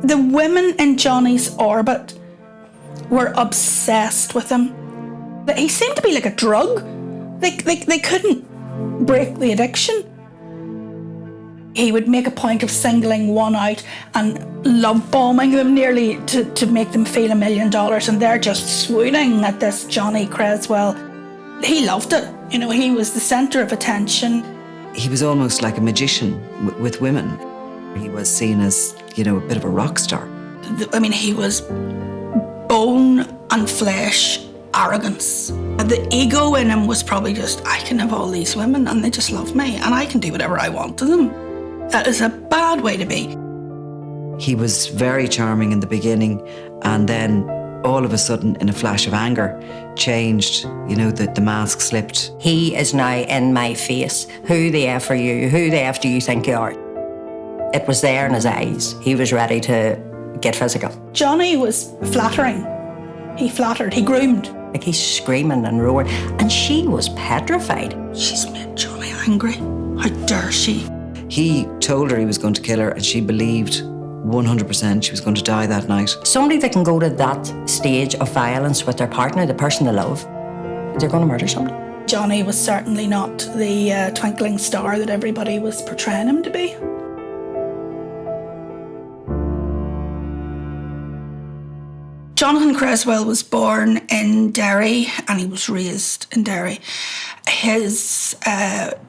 The women in Johnny's orbit were obsessed with him. He seemed to be like a drug. They couldn't break the addiction. He would make a point of singling one out and love bombing them nearly to make them feel $1 million, and they're just swooning at this Johnny Creswell. He loved it. You know, he was the centre of attention. He was almost like a magician with women. He was seen as, you know, a bit of a rock star. I mean, he was bone and flesh arrogance. The ego in him was probably just, I can have all these women and they just love me and I can do whatever I want to them. That is a bad way to be. He was very charming in the beginning, and then all of a sudden, in a flash of anger, changed. You know, the mask slipped. He is now in my face. Who the F are you? Who the F do you think you are? It was there in his eyes. He was ready to get physical. Johnny was flattering. He flattered, he groomed. Like, he's screaming and roaring, and she was petrified. She's made Johnny angry. How dare she? He told her he was going to kill her, and she believed 100% she was going to die that night. Somebody that can go to that stage of violence with their partner, the person they love, they're going to murder somebody. Johnny was certainly not the twinkling star that everybody was portraying him to be. Jonathan Creswell was born in Derry and he was raised in Derry. His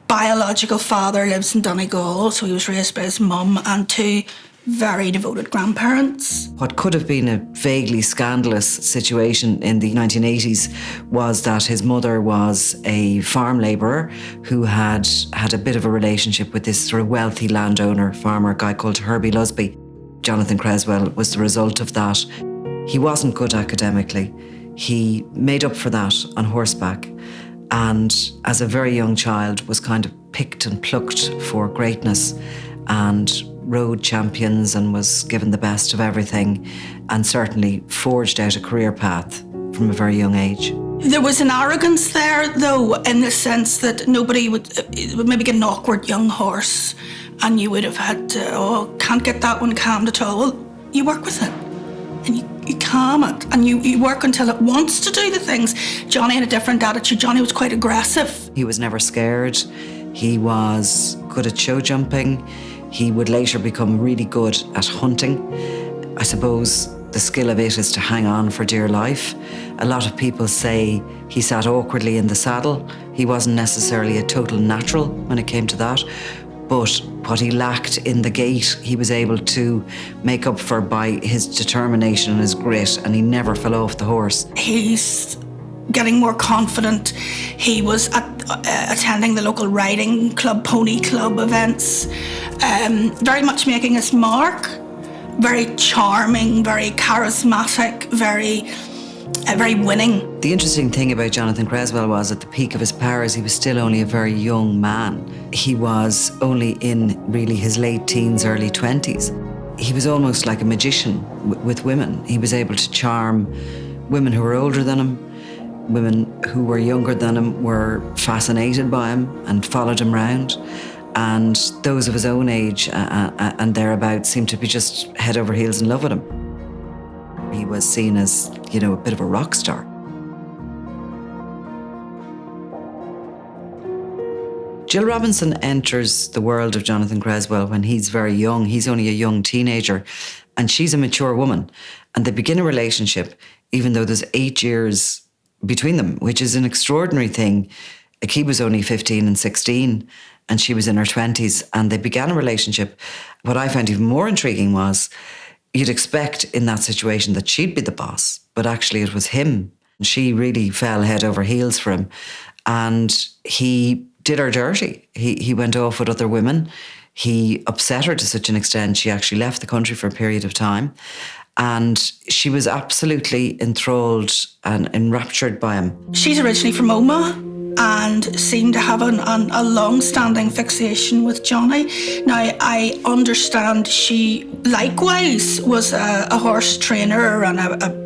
biological father lives in Donegal, so he was raised by his mum and two very devoted grandparents. What could have been a vaguely scandalous situation in the 1980s was that his mother was a farm labourer who had a bit of a relationship with this sort of wealthy landowner, farmer guy called Herbie Lusby. Jonathan Creswell was the result of that. He wasn't good academically. He made up for that on horseback, and as a very young child was kind of picked and plucked for greatness and rode champions and was given the best of everything, and certainly forged out a career path from a very young age. There was an arrogance there, though, in the sense that nobody would maybe get an awkward young horse and you would have had to, can't get that one calmed at all. Well, you work with it and you calm it and you work until it wants to do the things. Johnny had a different attitude. Johnny was quite aggressive. He was never scared. He was good at show jumping. He would later become really good at hunting. I suppose the skill of it is to hang on for dear life. A lot of people say he sat awkwardly in the saddle. He wasn't necessarily a total natural when it came to that. But what he lacked in the gait, he was able to make up for by his determination and his grit, and he never fell off the horse. He's getting more confident. He was attending the local riding club, pony club events, very much making his mark. Very charming, very charismatic, very winning. The interesting thing about Jonathan Creswell was at the peak of his powers, he was still only a very young man. He was only in really his late teens, early 20s. He was almost like a magician with women. He was able to charm women who were older than him. Women who were younger than him were fascinated by him and followed him round. And those of his own age and thereabouts seemed to be just head over heels in love with him. He was seen as, you know, a bit of a rock star. Jill Robinson enters the world of Jonathan Creswell when he's very young. He's only a young teenager, and she's a mature woman. And they begin a relationship, even though there's 8 years between them, which is an extraordinary thing. Like, he was only 15 and 16, and she was in her 20s, and they began a relationship. What I found even more intriguing was you'd expect in that situation that she'd be the boss, but actually it was him. She really fell head over heels for him, and he did her dirty. He went off with other women. He upset her to such an extent she actually left the country for a period of time, and she was absolutely enthralled and enraptured by him. She's originally from Omagh and seemed to have a long-standing fixation with Johnny. Now, I understand she likewise was a horse trainer and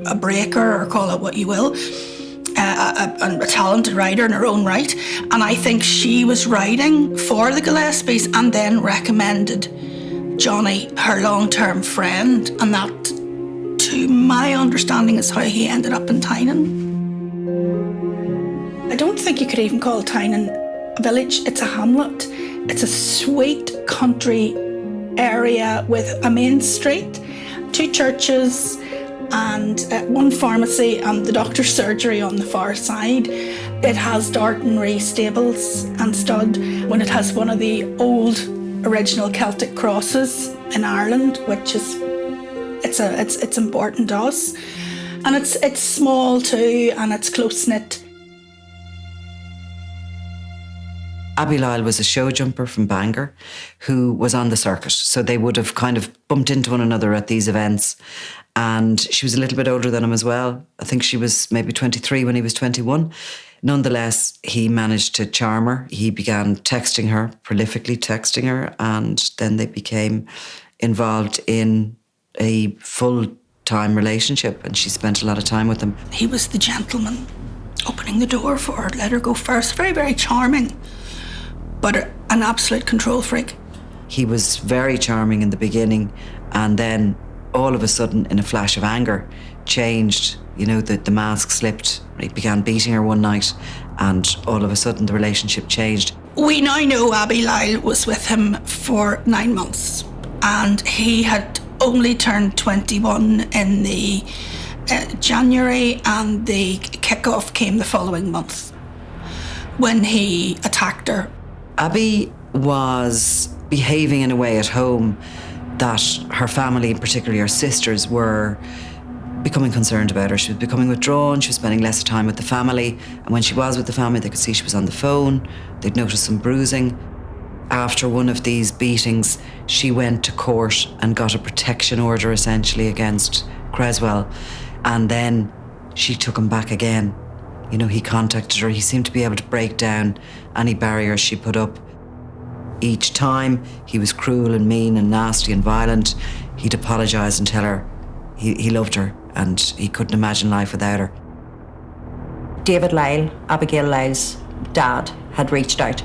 a breaker, or call it what you will, a talented rider in her own right. And I think she was riding for the Gillespies and then recommended Johnny her long-term friend, and that, to my understanding, is how he ended up in Tynan. I don't think you could even call Tynan a village. It's a hamlet. It's a sweet country area with a main street, 2 churches, and one pharmacy and the doctor's surgery on the far side. It has Dartonry stables and stud, when it has one of the old original Celtic crosses in Ireland, which is it's important to us. And it's small too, and it's close-knit. Abby Lyle was a showjumper from Bangor who was on the circuit. So they would have kind of bumped into one another at these events. And she was a little bit older than him as well. I think she was maybe 23 when he was 21. Nonetheless, he managed to charm her. He began texting her, prolifically texting her, and then they became involved in a full-time relationship, and she spent a lot of time with him. He was the gentleman, opening the door for her, let her go first. Very, very charming, but an absolute control freak. He was very charming in the beginning, and then all of a sudden, in a flash of anger, changed. You know, the mask slipped. He began beating her one night, and all of a sudden the relationship changed. We now know Abby Lyle was with him for 9 months, and he had only turned 21 in the January, and the kick-off came the following month when he attacked her. Abby was behaving in a way at home that her family, particularly her sisters, were becoming concerned about her. She was becoming withdrawn, she was spending less time with the family, and when she was with the family, they could see she was on the phone. They'd noticed some bruising. After one of these beatings, she went to court and got a protection order, essentially, against Creswell, and then she took him back again. You know, he contacted her. He seemed to be able to break down any barriers she put up. Each time, he was cruel and mean and nasty and violent. He'd apologise and tell her he loved her and he couldn't imagine life without her. David Lyle, Abigail Lyle's dad, had reached out,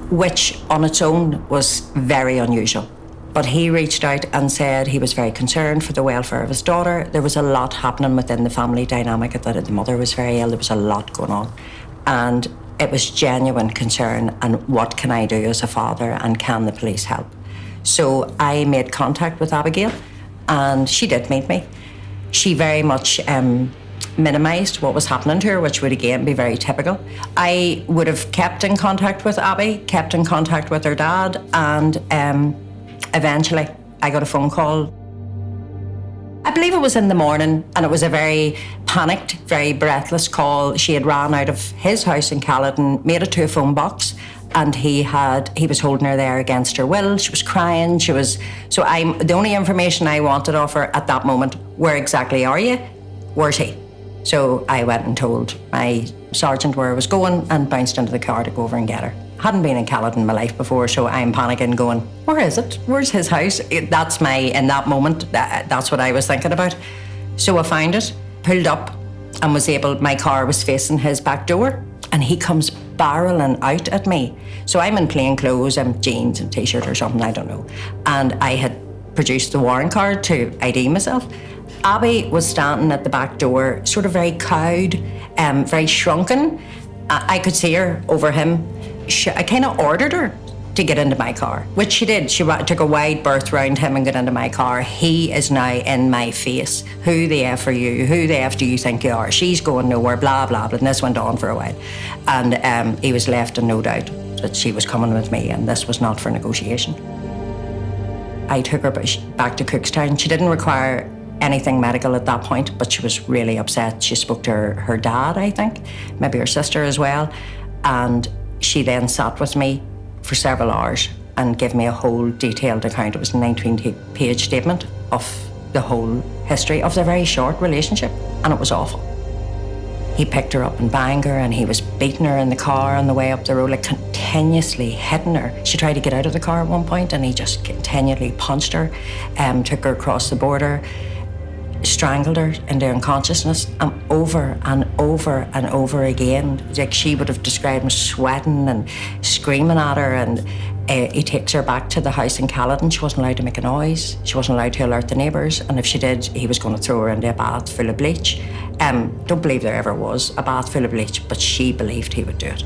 which on its own was very unusual. But he reached out and said he was very concerned for the welfare of his daughter. There was a lot happening within the family dynamic, that the mother was very ill, there was a lot going on. And it was genuine concern, and what can I do as a father, and can the police help? So I made contact with Abigail, and she did meet me. She very much minimised what was happening to her, which would again be very typical. I would have kept in contact with Abby, kept in contact with her dad, and eventually I got a phone call. I believe it was in the morning, and it was a very panicked, very breathless call. She had ran out of his house in Caledon, made it to a phone box, and he was holding her there against her will. She was crying. The only information I wanted off her at that moment: where exactly are you? Where's he? So I went and told my sergeant where I was going and bounced into the car to go over and get her. Hadn't been in Caledon in my life before, so I'm panicking, going, where is it? Where's his house? In that moment, that's what I was thinking about. So I found it, pulled up, and my car was facing his back door, and he comes barreling out at me. So I'm in plain clothes, I'm jeans and t-shirt or something, I don't know. And I had produced the warrant card to ID myself. Abby was standing at the back door, sort of very cowed, very shrunken. I could see her over him. I kind of ordered her to get into my car, which she did. She took a wide berth round him and got into my car. He is now in my face. Who the F are you? Who the F do you think you are? She's going nowhere, blah, blah, blah. And this went on for a while. And he was left in no doubt that she was coming with me, and this was not for negotiation. I took her back to Cookstown. She didn't require anything medical at that point, but she was really upset. She spoke to her dad, I think, maybe her sister as well. And she then sat with me for several hours and gave me a whole detailed account. It was a 19-page statement of the whole history of their very short relationship, and it was awful. He picked her up in Bangor, and he was beating her in the car on the way up the road, like continuously hitting her. She tried to get out of the car at one point, and he just continually punched her, took her across the border. strangled her into unconsciousness, and over and over and over again. Like, she would have described him sweating and screaming at her, and he takes her back to the house in Caledon. She wasn't allowed to make a noise. She wasn't allowed to alert the neighbours, and if she did, he was going to throw her into a bath full of bleach. Don't believe there ever was a bath full of bleach, but she believed he would do it.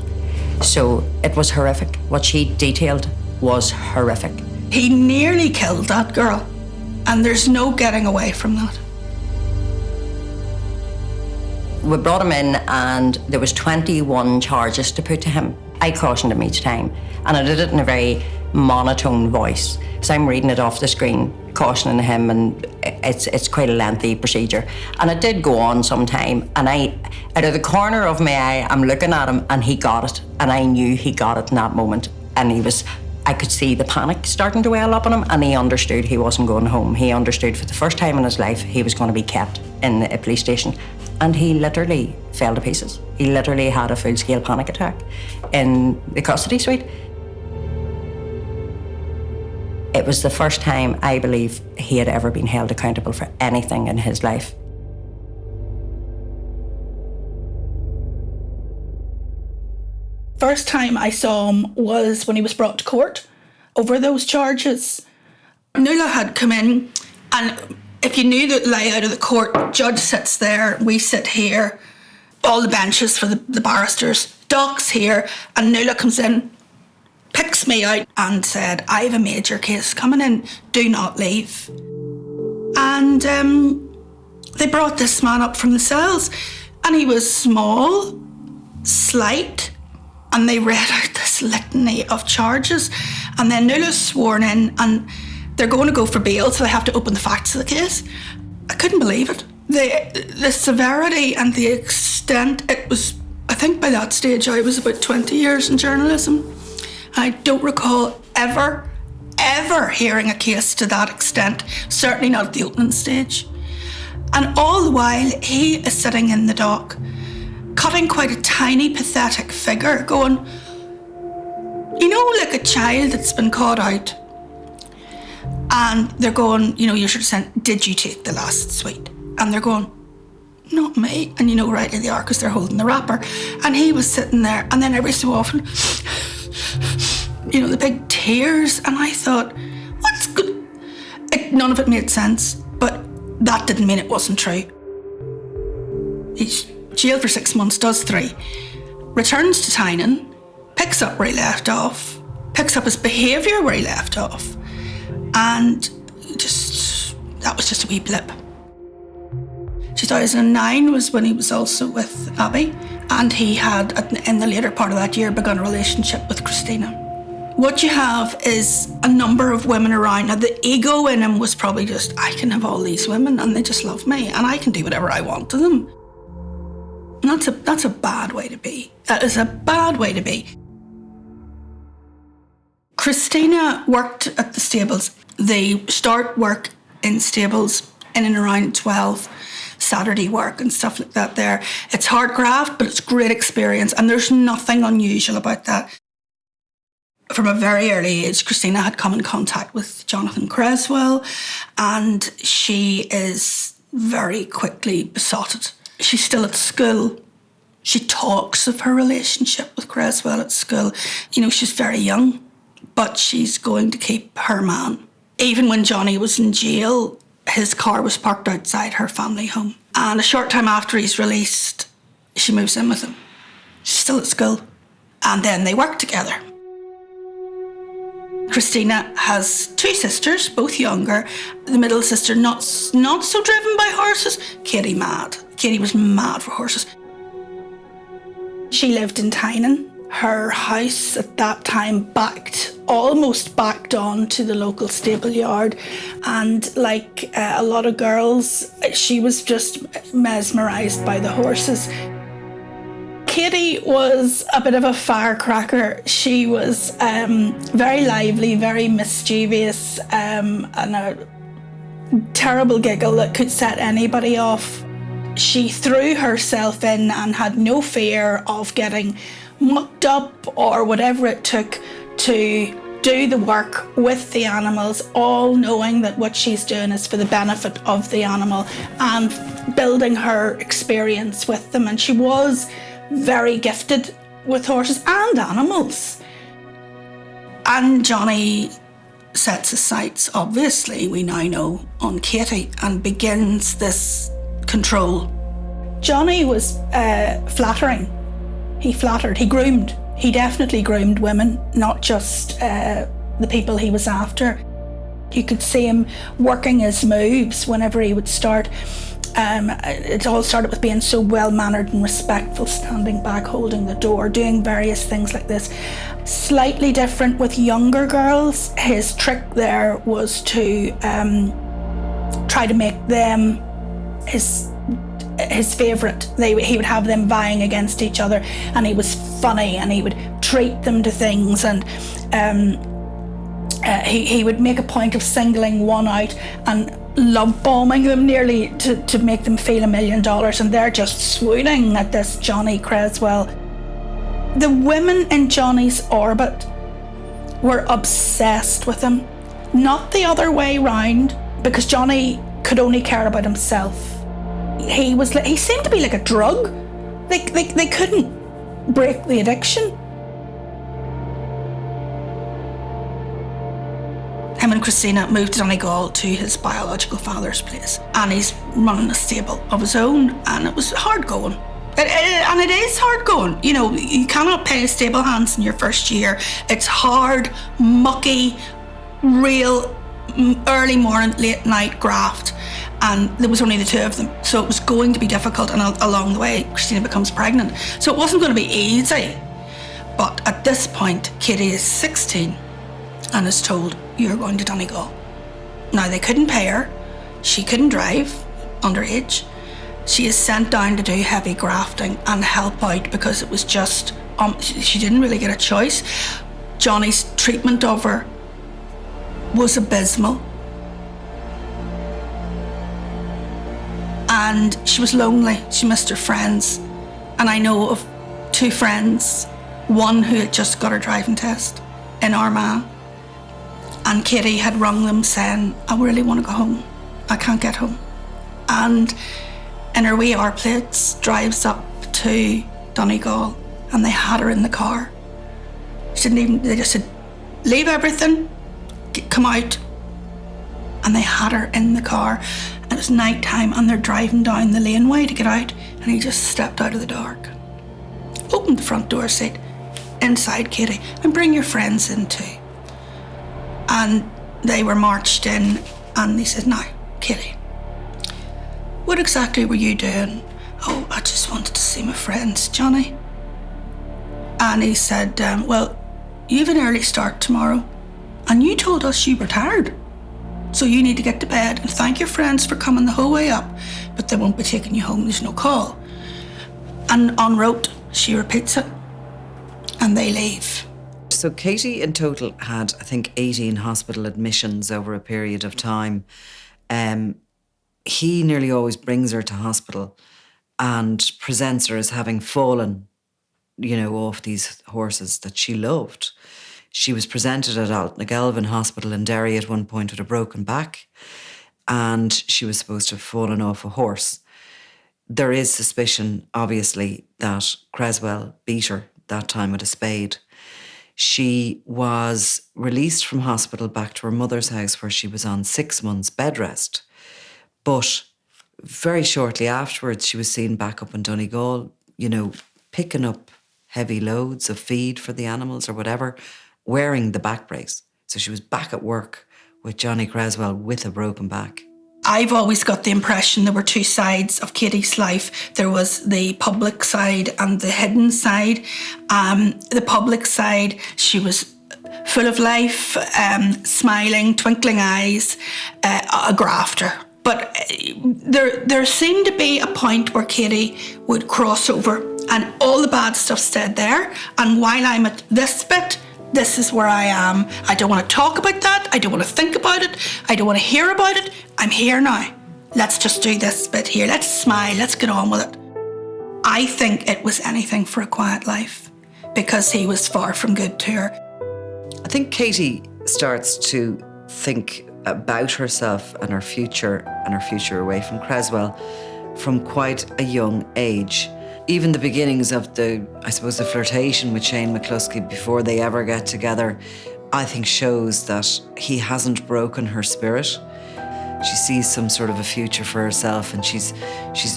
So it was horrific. What she detailed was horrific. He nearly killed that girl, and there's no getting away from that. We brought him in, and there was 21 charges to put to him. I cautioned him each time, and I did it in a very monotone voice. So I'm reading it off the screen, cautioning him, and it's quite a lengthy procedure. And it did go on some time, and out of the corner of my eye, I'm looking at him, and he got it, and I knew he got it in that moment. And I could see the panic starting to well up on him, and he understood he wasn't going home. He understood for the first time in his life he was going to be kept in a police station. And he literally fell to pieces. He literally had a full-scale panic attack in the custody suite. It was the first time, I believe, he had ever been held accountable for anything in his life. First time I saw him was when he was brought to court over those charges. Nicola had come in, and if you knew the layout of the court, judge sits there, we sit here, all the benches for the barristers, Doc's here, and Nicola comes in, picks me out and said, I have a major case coming in, do not leave. And they brought this man up from the cells, and he was small, slight, and they read out this litany of charges, and then Nula's sworn in, and they're going to go for bail, so they have to open the facts of the case. I couldn't believe it. The severity and the extent, it was, I think by that stage I was about 20 years in journalism. I don't recall ever hearing a case to that extent, certainly not at the opening stage. And all the while, he is sitting in the dock, cutting quite a tiny, pathetic figure, going, you know, like a child that's been caught out. And they're going, you know, you're sort of saying, did you take the last sweet? And they're going, not me. And you know, rightly they are, because they're holding the wrapper. And he was sitting there, and then every so often, you know, the big tears. And I thought, what's good? None of it made sense, but that didn't mean it wasn't true. He's jailed for 6 months, does 3, returns to Tynan, picks up where he left off, picks up his behaviour where he left off, and that was just a wee blip. 2009 was when he was also with Abby, and he had, in the later part of that year, begun a relationship with Christina. What you have is a number of women around. Now, the ego in him was probably just, I can have all these women and they just love me, and I can do whatever I want to them. And that's a bad way to be. That is a bad way to be. Christina worked at the stables. They start work in stables in and around 12, Saturday work and stuff like that there. It's hard graft, but it's great experience, and there's nothing unusual about that. From a very early age, Christina had come in contact with Jonathan Creswell, and she is very quickly besotted. She's still at school. She talks of her relationship with Creswell at school. You know, she's very young, but she's going to keep her man. Even when Johnny was in jail, his car was parked outside her family home. And a short time after he's released, she moves in with him. She's still at school. And then they work together. Christina has 2 sisters, both younger. The middle sister not so driven by horses. Katie mad. Katie was mad for horses. She lived in Tynan. Her house at that time almost backed on to the local stable yard. And like a lot of girls, she was just mesmerised by the horses. Katie was a bit of a firecracker. She was very lively, very mischievous, and a terrible giggle that could set anybody off. She threw herself in and had no fear of getting mucked up or whatever it took to do the work with the animals, all knowing that what she's doing is for the benefit of the animal and building her experience with them. And she was very gifted with horses and animals. And Johnny sets his sights, obviously, we now know, on Katie and begins this control. Johnny was flattering. He flattered, he groomed. He definitely groomed women, not just the people he was after. You could see him working his moves whenever he would start. It all started with being so well-mannered and respectful, standing back, holding the door, doing various things like this. Slightly different with younger girls. His trick there was to try to make them his favourite. He would have them vying against each other, and he was funny, and he would treat them to things, and he would make a point of singling one out and love bombing them nearly to make them feel $1 million, and they're just swooning at this Johnny Creswell. The women in Johnny's orbit were obsessed with him, not the other way round, because Johnny could only care about himself. He seemed to be like a drug. They couldn't break the addiction. Him and Christina moved to Donegal to his biological father's place, and he's running a stable of his own, and it was hard going. And it is hard going. You know, you cannot pay stable hands in your first year. It's hard, mucky, real early morning, late night graft. And there was only the two of them, so it was going to be difficult, and along the way Christina becomes pregnant, so it wasn't going to be easy. But at this point Katie is 16 and is told, you're going to Donegal. Now, they couldn't pay her, she couldn't drive, underage. She is sent down to do heavy grafting and help out, because it was just she didn't really get a choice. Johnny's treatment of her was abysmal. And she was lonely, she missed her friends. And I know of two friends, one who had just got her driving test in Armagh. And Katie had rung them saying, I really want to go home, I can't get home. And in her wee R-plates, drives up to Donegal, and they had her in the car. They just said, leave everything, come out. And they had her in the car. And it was night time, and they're driving down the laneway to get out, and he just stepped out of the dark, opened the front door, said, inside, Katie, and bring your friends in too. And they were marched in, and he said, now, Katie, what exactly were you doing? Oh, I just wanted to see my friends, Johnny. And he said, well, you have an early start tomorrow, and you told us you were tired. So you need to get to bed and thank your friends for coming the whole way up, but they won't be taking you home, there's no call. And en route, she repeats it, and they leave. So Katie in total had, I think, 18 hospital admissions over a period of time. He nearly always brings her to hospital and presents her as having fallen, off these horses that she loved. She was presented at Altnagelvin Hospital in Derry at one point with a broken back, and she was supposed to have fallen off a horse. There is suspicion, obviously, that Creswell beat her that time with a spade. She was released from hospital back to her mother's house, where she was on 6 months bed rest. But very shortly afterwards, she was seen back up in Donegal, picking up heavy loads of feed for the animals or whatever, wearing the back brace. So she was back at work with Johnny Creswell with a broken back. I've always got the impression there were two sides of Katie's life. There was the public side and the hidden side. The public side, she was full of life, smiling, twinkling eyes, a grafter. But there seemed to be a point where Katie would cross over, and all the bad stuff stayed there. And while I'm at this bit, this is where I am. I don't want to talk about that. I don't want to think about it. I don't want to hear about it. I'm here now. Let's just do this bit here. Let's smile. Let's get on with it. I think it was anything for a quiet life, because he was far from good to her. think Katie starts to think about herself and her future away from Creswell from quite a young age. Even the beginnings of the flirtation with Shane McCluskey before they ever get together, I think shows that he hasn't broken her spirit. She sees some sort of a future for herself, and she's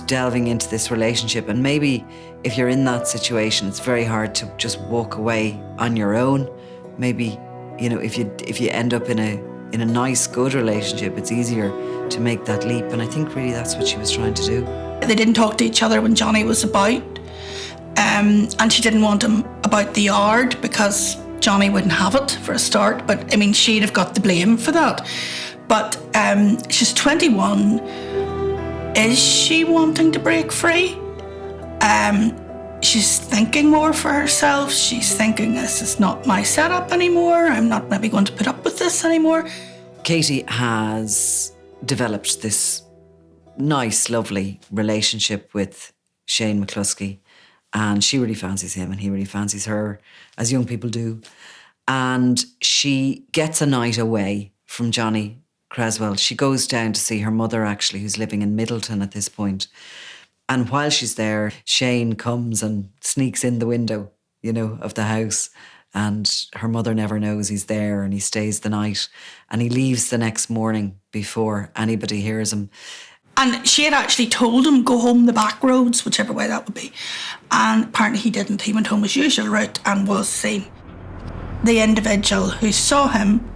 delving into this relationship. And maybe if you're in that situation, it's very hard to just walk away on your own. Maybe, if you end up in a nice, good relationship, it's easier to make that leap. And I think really that's what she was trying to do. They didn't talk to each other when Johnny was about, and she didn't want him about the yard because Johnny wouldn't have it for a start. But she'd have got the blame for that. But she's 21. Is she wanting to break free? She's thinking more for herself. She's thinking, this is not my setup anymore. I'm not maybe going to put up with this anymore. Katie has developed this nice, lovely relationship with Shane McCluskey, and she really fancies him and he really fancies her, as young people do. And she gets a night away from Johnny Creswell. She goes down to see her mother, actually, who's living in Middleton at this point. And while she's there, Shane comes and sneaks in the window, of the house. And her mother never knows he's there, and he stays the night. And he leaves the next morning before anybody hears him. And she had actually told him, go home the back roads, whichever way that would be. And apparently he didn't. He went home his usual route and was seen. The individual who saw him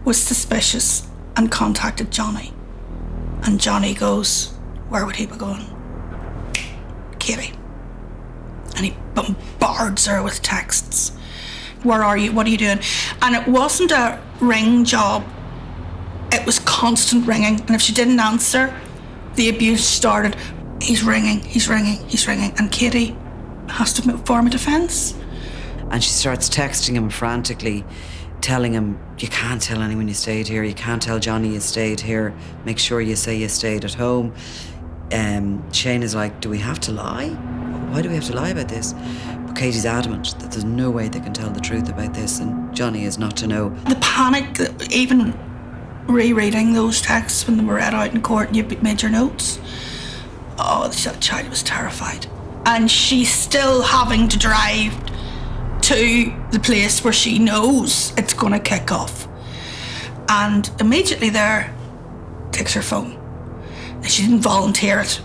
was suspicious and contacted Johnny. And Johnny goes, where would he be going? Katie. And he bombards her with texts. Where are you? What are you doing? And it wasn't a ring job. It was constant ringing. And if she didn't answer, the abuse started. He's ringing. And Katie has to form a defence. And she starts texting him frantically, telling him, you can't tell anyone you stayed here. You can't tell Johnny you stayed here. Make sure you say you stayed at home. Shane is like, do we have to lie? Why do we have to lie about this? But Katie's adamant that there's no way they can tell the truth about this, and Johnny is not to know. The panic, even rereading those texts when they were read out in court and you made your notes. Oh, the child was terrified. And she's still having to drive to the place where she knows it's going to kick off. And immediately there, takes her phone. And she didn't volunteer it.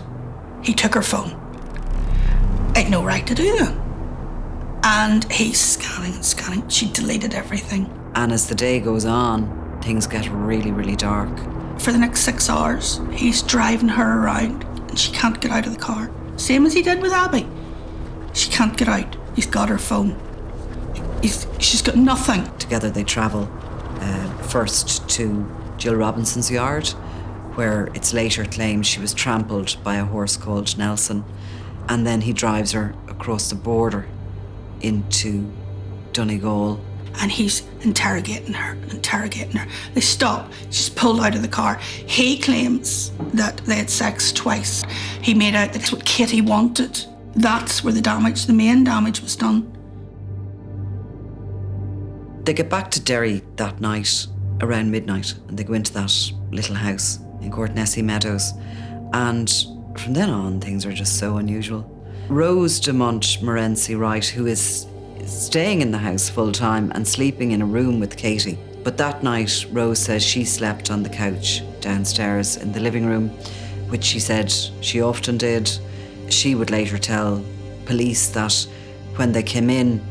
He took her phone. I'd no right to do that. And he's scanning. She deleted everything. And as the day goes on, things get really, really dark. For the next 6 hours, he's driving her around and she can't get out of the car. Same as he did with Abby. She can't get out. He's got her phone. She's got nothing. Together they travel first to Jill Robinson's yard, where it's later claimed she was trampled by a horse called Nelson. And then he drives her across the border into Donegal. And he's interrogating her. They stop. She's pulled out of the car. He claims that they had sex twice. He made out that's what Katie wanted. That's where the main damage was done. They get back to Derry that night, around midnight, and they go into that little house in Courtnessy Meadows. And from then on, things are just so unusual. Rose De Montmorency Wright, who is staying in the house full time and sleeping in a room with Katie. But that night, Rose says she slept on the couch downstairs in the living room, which she said she often did. She would later tell police that when they came in,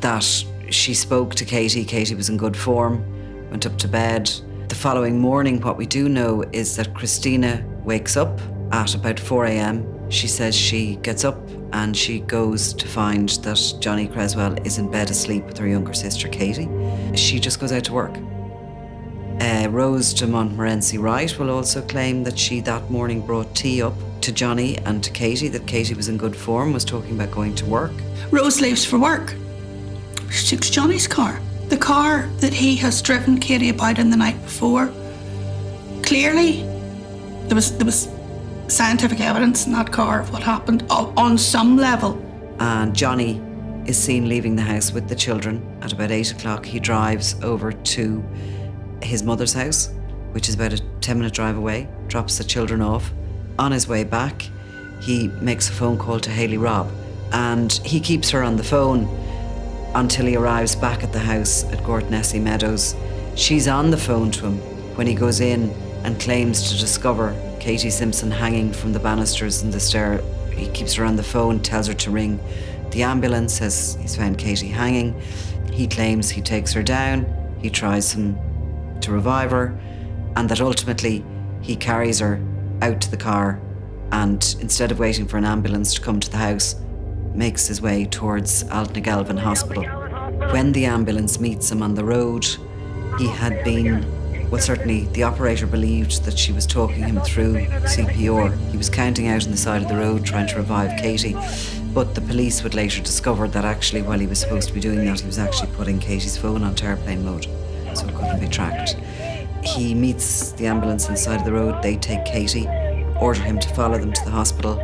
that she spoke to Katie. Katie was in good form, went up to bed. The following morning, what we do know is that Christina wakes up at about 4 a.m. She says she gets up and she goes to find that Johnny Creswell is in bed asleep with her younger sister, Katie. She just goes out to work. Rose De Montmorency Wright will also claim that she that morning brought tea up to Johnny and to Katie, that Katie was in good form, was talking about going to work. Rose leaves for work. She takes Johnny's car. The car that he has driven Katie about in the night before. Clearly, there was scientific evidence in that car of what happened on some level. And Johnny is seen leaving the house with the children. At about 8 o'clock, he drives over to his mother's house, which is about a 10-minute drive away, drops the children off. On his way back, he makes a phone call to Hayley Robb, and he keeps her on the phone until he arrives back at the house at Gortnessy Meadows. She's on the phone to him when he goes in and claims to discover Katie Simpson hanging from the banisters in the stair. He keeps her on the phone, tells her to ring the ambulance, says he's found Katie hanging. He claims he takes her down, he tries to revive her, and that ultimately he carries her out to the car and, instead of waiting for an ambulance to come to the house, makes his way towards Altnagelvin Hospital. When the ambulance meets him on the road, he had been, well, certainly the operator believed that she was talking him through CPR. He was counting out on the side of the road trying to revive Katie, but the police would later discover that actually while he was supposed to be doing that, he was actually putting Katie's phone onto airplane mode, so it couldn't be tracked. He meets the ambulance on the side of the road. They take Katie, order him to follow them to the hospital.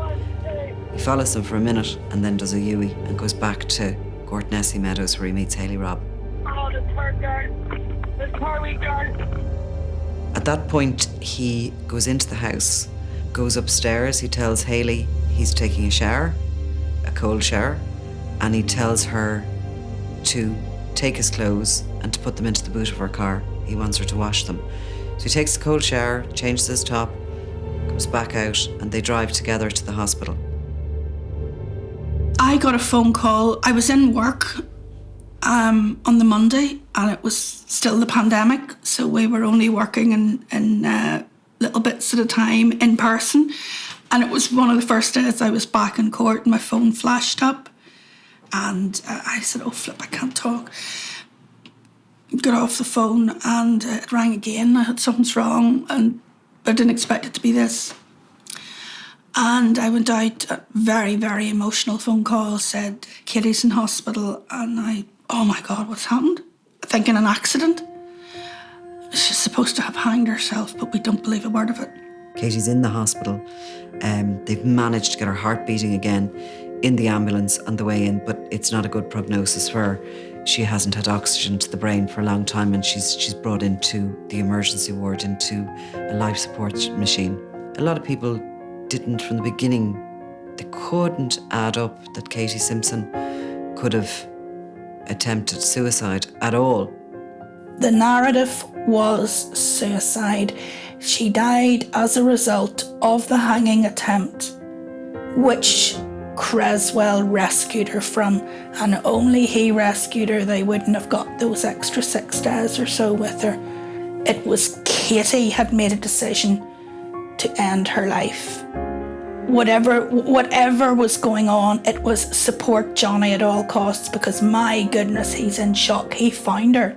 He follows them for a minute and then does a U-ey and goes back to Gortnessy Meadows where he meets Hayley Robb. At that point, he goes into the house, goes upstairs. He tells Hayley he's taking a shower, a cold shower, and he tells her to take his clothes and to put them into the boot of her car. He wants her to wash them. So he takes a cold shower, changes his top, comes back out, and they drive together to the hospital. I got a phone call. I was in work on the Monday, and it was still the pandemic, so we were only working in little bits at a time in person. And it was one of the first days I was back in court, and my phone flashed up, and I said, "Oh flip, I can't talk." Got off the phone, and it rang again. I had something's wrong, and I didn't expect it to be this. And I went out, a very, very emotional phone call, said, "Katie's in hospital," and oh my God, what's happened? Thinking an accident. She's supposed to have hanged herself, but we don't believe a word of it. Katie's in the hospital. They've managed to get her heart beating again in the ambulance on the way in, but it's not a good prognosis for her. She hasn't had oxygen to the brain for a long time, and she's brought into the emergency ward, into a life support machine. A lot of people didn't from the beginning. They couldn't add up that Katie Simpson could have attempted suicide at all. The narrative was suicide. She died as a result of the hanging attempt, which Creswell rescued her from, and only he rescued her. They wouldn't have got those extra 6 days or so with her. It was Katie had made a decision to end her life. Whatever was going on, it was support Johnny at all costs, because my goodness, he's in shock. He found her.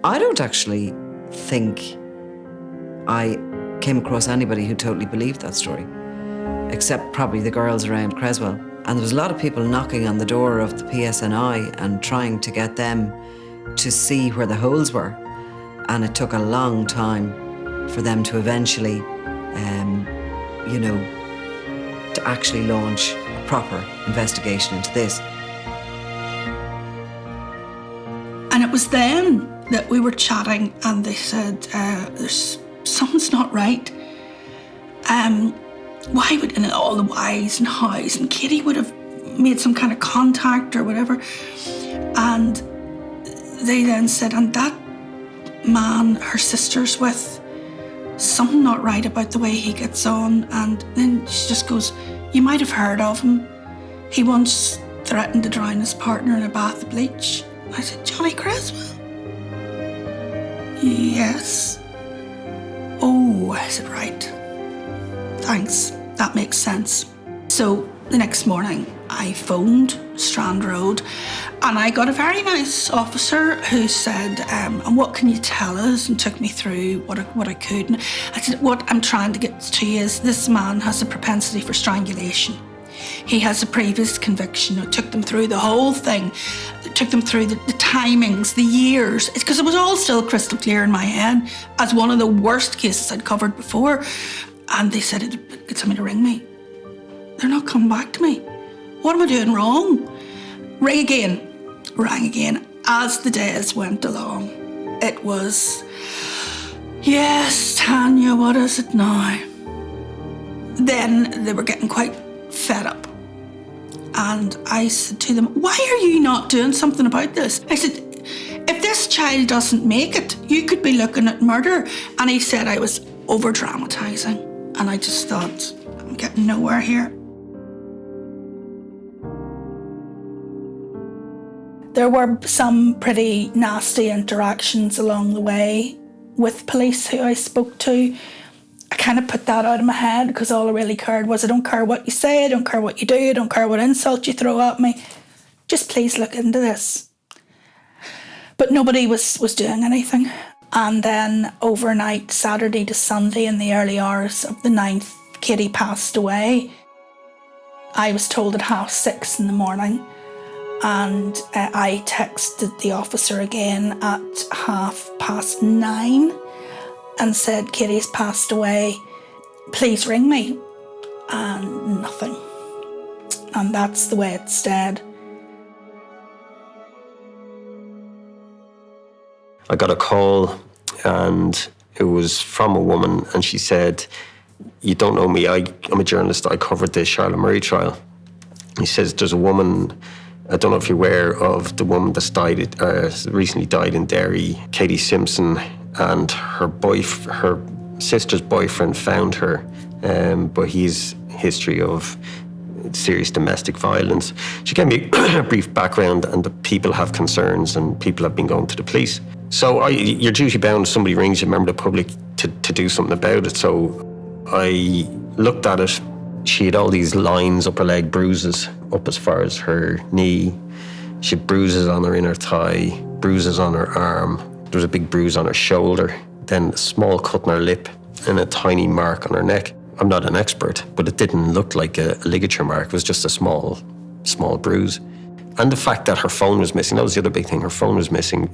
I don't actually think I came across anybody who totally believed that story, except probably the girls around Creswell. And there was a lot of people knocking on the door of the PSNI and trying to get them to see where the holes were. And it took a long time for them to eventually, to actually launch a proper investigation into this. And it was then that we were chatting, and they said, "There's something's not right." Why would, and all the whys and hows, and Katie would have made some kind of contact or whatever. And they then said, "And that man her sister's with, something not right about the way he gets on." And then she just goes, "You might have heard of him. He once threatened to drown his partner in a bath of bleach." I said, "Johnny Creswell?" "Yes." "Oh," I said, "right. Thanks, that makes sense." So the next morning I phoned Strand Road, and I got a very nice officer who said, "And what can you tell us?" and took me through what I could. And I said, "What I'm trying to get to you is this man has a propensity for strangulation. He has a previous conviction." I took them through the whole thing. It took them through the timings, the years, because it was all still crystal clear in my head as one of the worst cases I'd covered before. And they said, "Get somebody to ring me." They're not coming back to me. What am I doing wrong? Rang again as the days went along. It was, yes, Tanya, what is it now? Then they were getting quite fed up. And I said to them, why are you not doing something about this? I said, if this child doesn't make it, you could be looking at murder. And he said I was over-dramatising. And I just thought, I'm getting nowhere here. There were some pretty nasty interactions along the way with police who I spoke to. I kind of put that out of my head because all I really cared was I don't care what you say, I don't care what you do, I don't care what insult you throw at me. Just please look into this. But nobody was doing anything. And then overnight, Saturday to Sunday in the early hours of the 9th, Katie passed away. I was told at 6:30 in the morning. And I texted the officer again at 9:30 and said, Katie's passed away, please ring me. And nothing. And that's the way it stayed. I got a call and it was from a woman and she said, you don't know me, I'm a journalist, I covered the Charlotte Murray trial. He says, there's a woman, I don't know if you're aware of the woman that's recently died in Derry, Katie Simpson, and her sister's boyfriend found her, but he's history of serious domestic violence. She gave me a brief background and the people have concerns and people have been going to the police. So you're duty bound, somebody rings you, member of the public, to do something about it. So I looked at it. She had all these lines up her leg, bruises up as far as her knee. She had bruises on her inner thigh, bruises on her arm. There was a big bruise on her shoulder, then a small cut on her lip and a tiny mark on her neck. I'm not an expert, but it didn't look like a ligature mark. It was just a small bruise. And the fact that her phone was missing, that was the other big thing. Her phone was missing.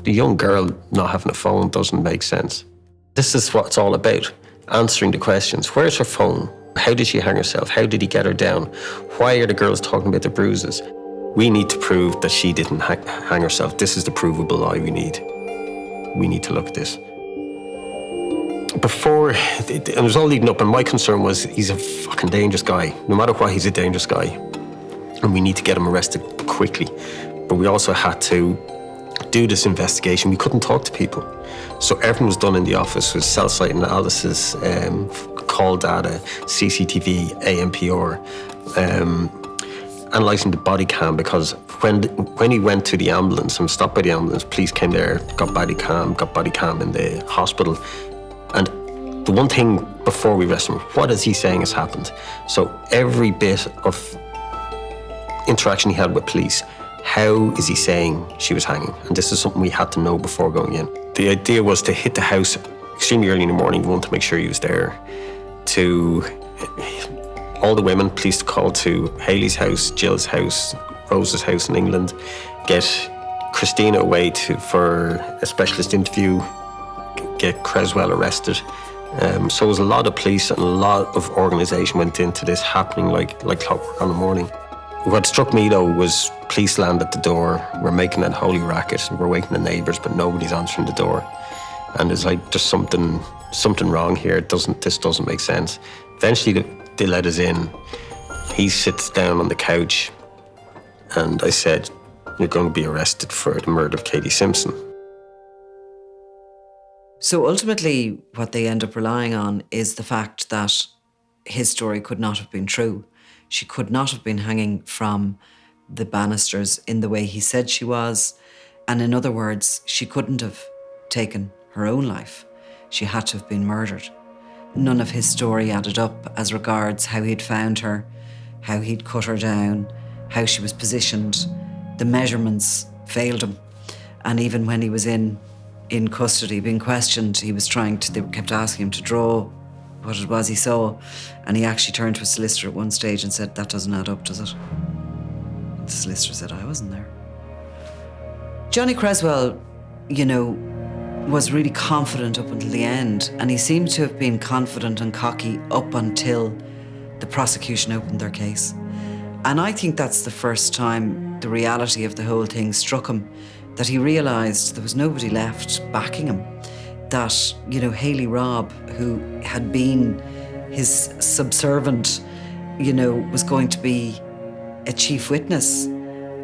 The young girl not having a phone doesn't make sense. This is what it's all about, answering the questions. Where's her phone? How did she hang herself? How did he get her down? Why are the girls talking about the bruises? We need to prove that she didn't hang herself. This is the provable lie we need. We need to look at this. Before, it was all leading up, and my concern was he's a fucking dangerous guy. No matter what, he's a dangerous guy. And we need to get him arrested quickly. But we also had to do this investigation. We couldn't talk to people. So everything was done in the office with cell site analysis, call data, CCTV, ANPR, analysing the body cam, because when he went to the ambulance and stopped by the ambulance, police came there, got body cam in the hospital. And the one thing before we arrested him, what is he saying has happened? So every bit of interaction he had with police, how is he saying she was hanging? And this is something we had to know before going in. The idea was to hit the house extremely early in the morning, one, to make sure he was there, to all the women, police called to Hayley's house, Jill's house, Rose's house in England, get Christina away for a specialist interview, get Creswell arrested. So it was a lot of police and a lot of organisation went into this happening like clockwork on the morning. What struck me though was police land at the door. We're making that holy racket. We're waking the neighbours, but nobody's answering the door. And it's like, there's something wrong here. This doesn't make sense. Eventually they let us in. He sits down on the couch and I said, you're going to be arrested for the murder of Katie Simpson. So ultimately, what they end up relying on is the fact that his story could not have been true. She could not have been hanging from the banisters in the way he said she was. And in other words, she couldn't have taken her own life. She had to have been murdered. None of his story added up as regards how he'd found her, how he'd cut her down, how she was positioned. The measurements failed him. And even when he was in custody, being questioned, they kept asking him to draw what it was he saw. And he actually turned to a solicitor at one stage and said, that doesn't add up, does it? The solicitor said, I wasn't there. Johnny Creswell, was really confident up until the end. And he seemed to have been confident and cocky up until the prosecution opened their case. And I think that's the first time the reality of the whole thing struck him, that he realised there was nobody left backing him. That, you know, Hayley Robb, who had been his subservient, you know, was going to be a chief witness,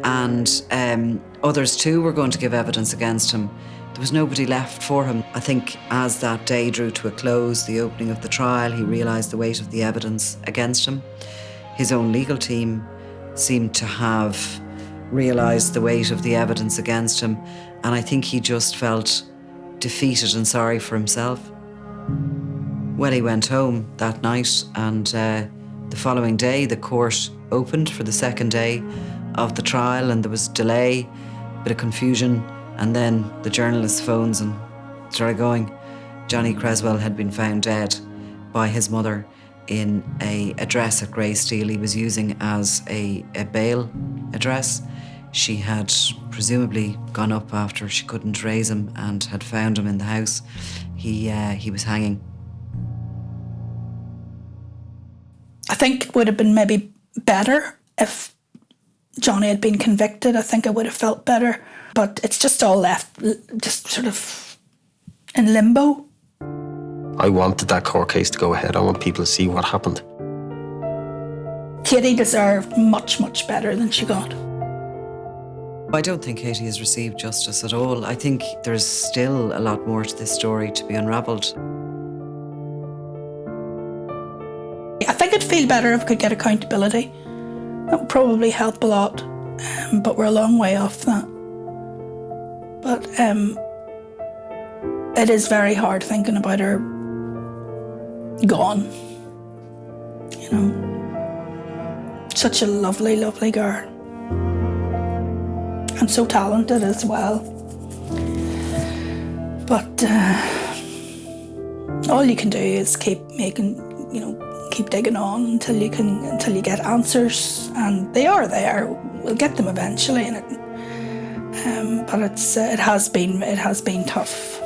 and others too were going to give evidence against him. There was nobody left for him. I think as that day drew to a close, the opening of the trial, he realised the weight of the evidence against him. His own legal team seemed to have realised the weight of the evidence against him, and I think he just felt defeated and sorry for himself. Well, he went home that night, and the following day the court opened for the second day of the trial, and there was delay, a bit of confusion, and then the journalist phones and started going. Johnny Creswell had been found dead by his mother in a address at Greysteel he was using as a bail address. She had presumably gone up after she couldn't raise him and had found him in the house. He was hanging. I think it would have been maybe better if Johnny had been convicted. I think I would have felt better. But it's just all left, just sort of in limbo. I wanted that court case to go ahead. I want people to see what happened. Katie deserved much, much better than she got. I don't think Katie has received justice at all. I think there's still a lot more to this story to be unravelled. I think I'd feel better if I could get accountability. That would probably help a lot, but we're a long way off that. But it is very hard thinking about her gone. You know, such a lovely, lovely girl. And so talented as well. But all you can do is keep making, you know, keep digging on until you get answers, and they are there. We'll get them eventually, and but it has been tough.